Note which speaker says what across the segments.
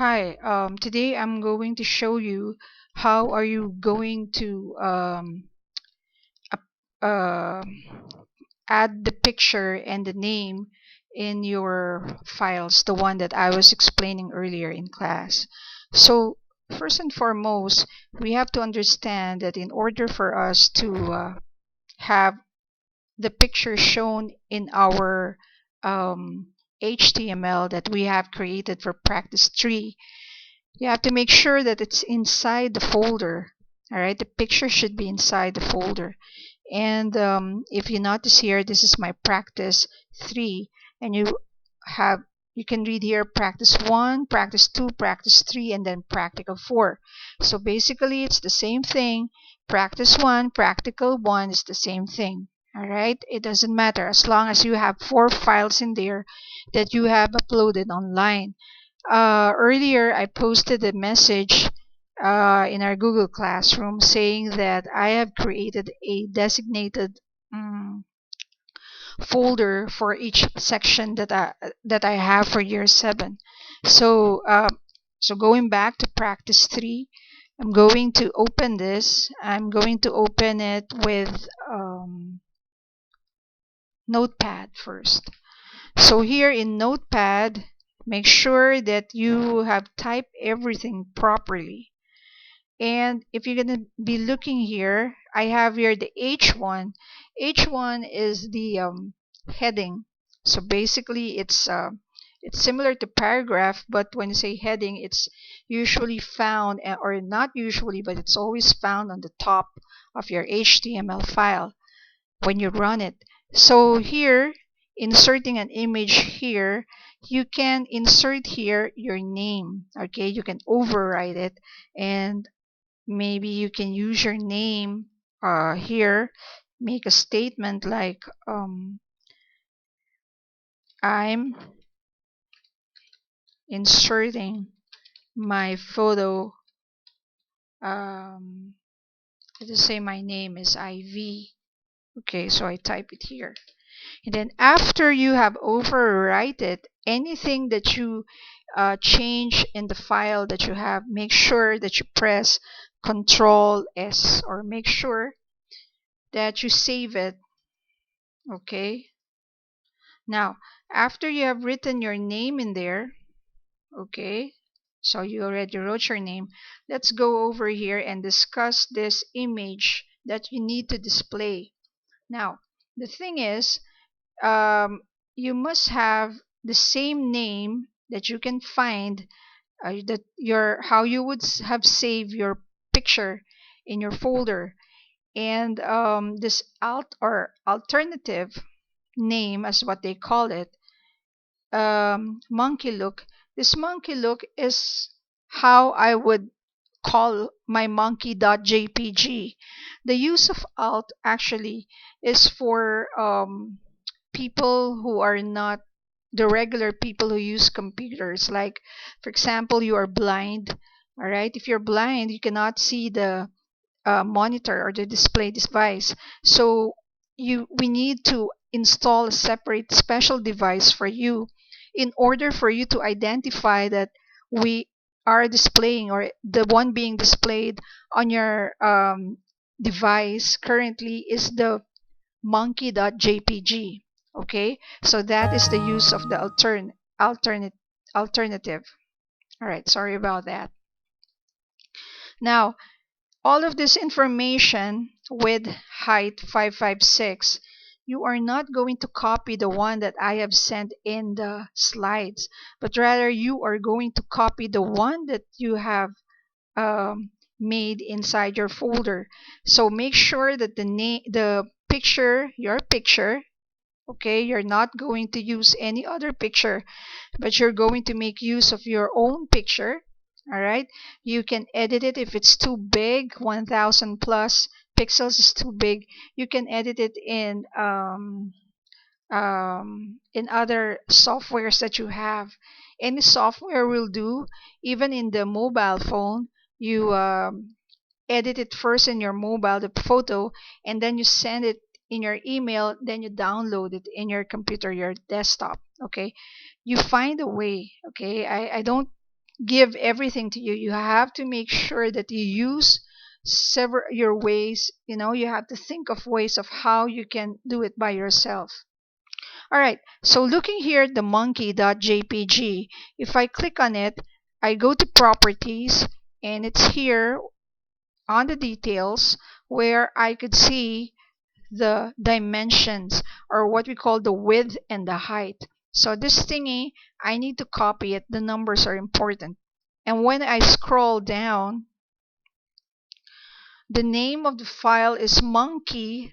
Speaker 1: Hi, today I'm going to show you how are you going to uh, add the picture and the name in your files, the one that I was explaining earlier in class. So first and foremost, we have to understand that in order for us to have the picture shown in our HTML that we have created for practice 3, you have to make sure that it's inside the folder. All right, the picture should be inside the folder. And if you notice here, this is my practice 3, and have you can read here practice 1, practice 2, practice 3, and then practical 4. So basically, it's the same thing. Practice 1, practical 1 is the same thing. All right, it doesn't matter as long as you have 4 files in there that you have uploaded online. Earlier, I posted a message in our Google Classroom saying that I have created a designated um, folder for each section that I have for year 7. So so going back to practice 3, I'm going to open this. I'm going to open it with Notepad first. So here in Notepad, make sure that you have typed everything properly. And if you're going to be looking here, I have here the H1. H1 is the heading. So basically, it's similar to paragraph, but when you say heading, it's usually found, or not usually, but it's always found on the top of your HTML file when you run it. So here, inserting an image here, you can insert here your name. Okay, you can override it, and maybe you can use your name here. Make a statement like I'm inserting my photo. Let's say my name is IV. Okay, so I type it here. And then after you have overwrite it, anything that you change in the file that you have, make sure that you press Control S, or make sure that you save it. Okay. Now, after you have written your name in there, okay, so you already wrote your name, let's go over here and discuss this image that you need to display. Now, the thing is, um, you must have the same name that you can find that your how you would have saved your picture in your folder, and this alt or alternative name, as what they call it, monkey look. This monkey look is how I would call my monkey.jpg. The use of alt actually is for people who are not the regular people who use computers. Like, for example, you are blind. All right, if you're blind, you cannot see the monitor or the display device. So we need to install a separate special device for you in order for you to identify that we are displaying, or the one being displayed on your device currently is the monkey.jpg. Okay, so that is the use of the alternate alternative. All right, sorry about that. Now, all of this information with height 556, you are not going to copy the one that I have sent in the slides, but rather you are going to copy the one that you have made inside your folder. So make sure that the picture, your picture, okay, you're not going to use any other picture, but you're going to make use of your own picture. All right, you can edit it if it's too big. 1000 plus pixels is too big. You can edit it in other softwares that you have. Any software will do. Even in the mobile phone, you edit it first in your mobile, the photo, and then you send it in your email, then you download it in your computer, your desktop. Okay, you find a way. Okay, I don't give everything to you. You have to make sure that you use several your ways. You have to think of ways of how you can do it by yourself. All right, so looking here at the monkey.jpg, if I click on it, I go to properties, and it's here on the details where I could see the dimensions, or what we call the width and the height. So this thingy, I need to copy it. The numbers are important. And when I scroll down, the name of the file is monkey.jpg.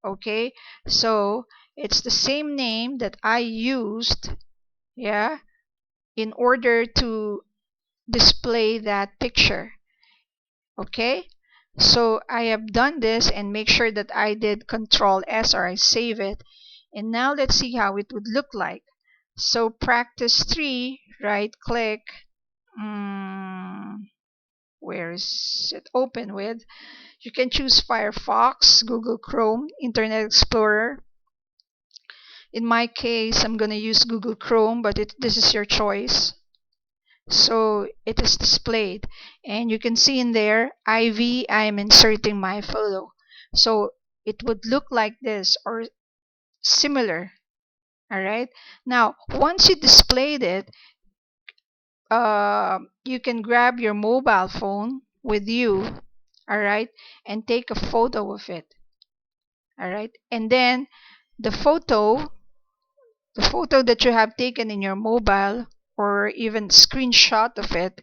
Speaker 1: Okay, so it's the same name that I used, yeah, in order to display that picture. Okay, so I have done this, and make sure that I did Control S, or I save it. And now let's see how it would look like. So practice 3, right click, where is it open with? You can choose Firefox, Google Chrome, Internet Explorer. In my case, I'm going to use Google Chrome, but this is your choice. So it is displayed, and you can see in there IV, I am inserting my photo. So it would look like this, or similar. All right, now once you displayed it, you can grab your mobile phone with you, all right, and take a photo of it. All right, and then the photo the photo that you have taken in your mobile, or even screenshot of it,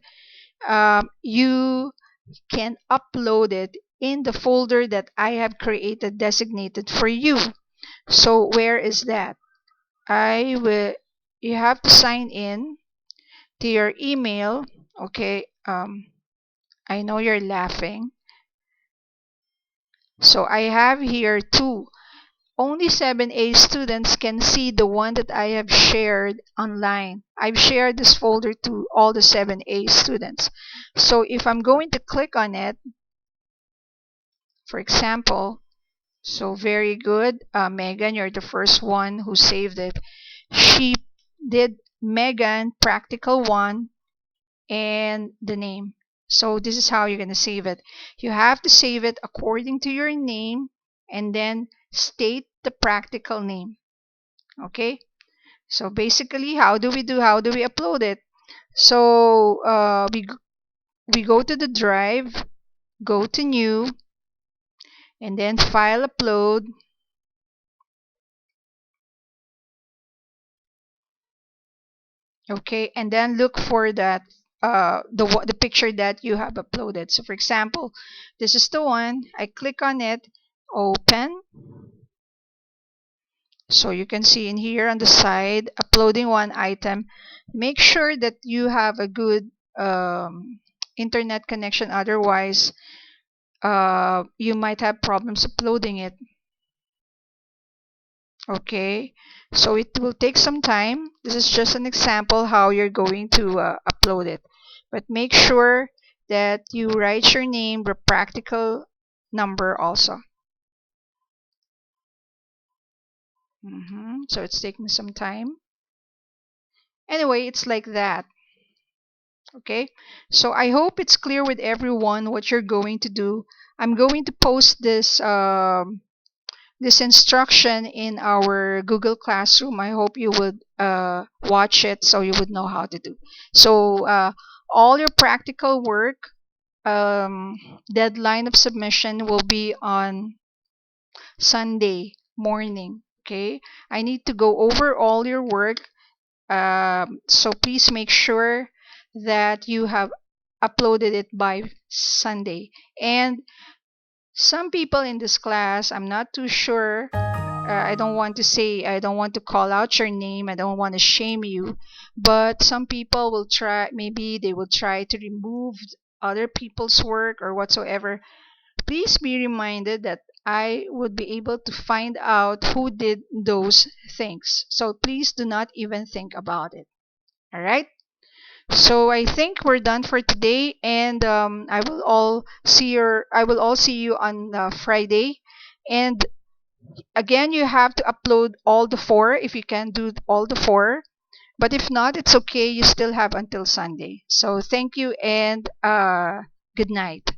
Speaker 1: you can upload it in the folder that I have created designated for you. So where is that? You have to sign in to your email. Okay, I know you're laughing. So I have here two. Only 7A students can see the one that I have shared online. I've shared this folder to all the 7A students. So if I'm going to click on it, for example, so very good, Megan, you're the first one who saved it. She did Megan Practical 1 and the name. So this is how you're going to save it. You have to save it according to your name, and then state the practical name. Okay, so basically, how do we upload it? So we go to the drive, go to new, and then file upload. Okay, and then look for that the picture that you have uploaded. So for example, this is the one. I click on it, open. So you can see in here on the side, uploading one item. Make sure that you have a good internet connection, otherwise you might have problems uploading it. Okay, so it will take some time. This is just an example how you're going to upload it, but make sure that you write your name, the practical number also. So it's taking some time. Anyway, it's like that. Okay, so I hope it's clear with everyone what you're going to do. I'm going to post this instruction in our Google Classroom. I hope you would watch it so you would know how to do. So all your practical work, deadline of submission will be on Sunday morning. Okay, I need to go over all your work. So please make sure that you have uploaded it by Sunday. And some people in this class, I'm not too sure. I don't want to say, I don't want to call out your name, I don't want to shame you, but some people will try, maybe they will try to remove other people's work or whatsoever. Please be reminded that I would be able to find out who did those things. So please do not even think about it. All right? So I think we're done for today, and I will all see you on Friday. And again, you have to upload all the four if you can do all the four. But if not, it's okay. You still have until Sunday. So thank you and good night.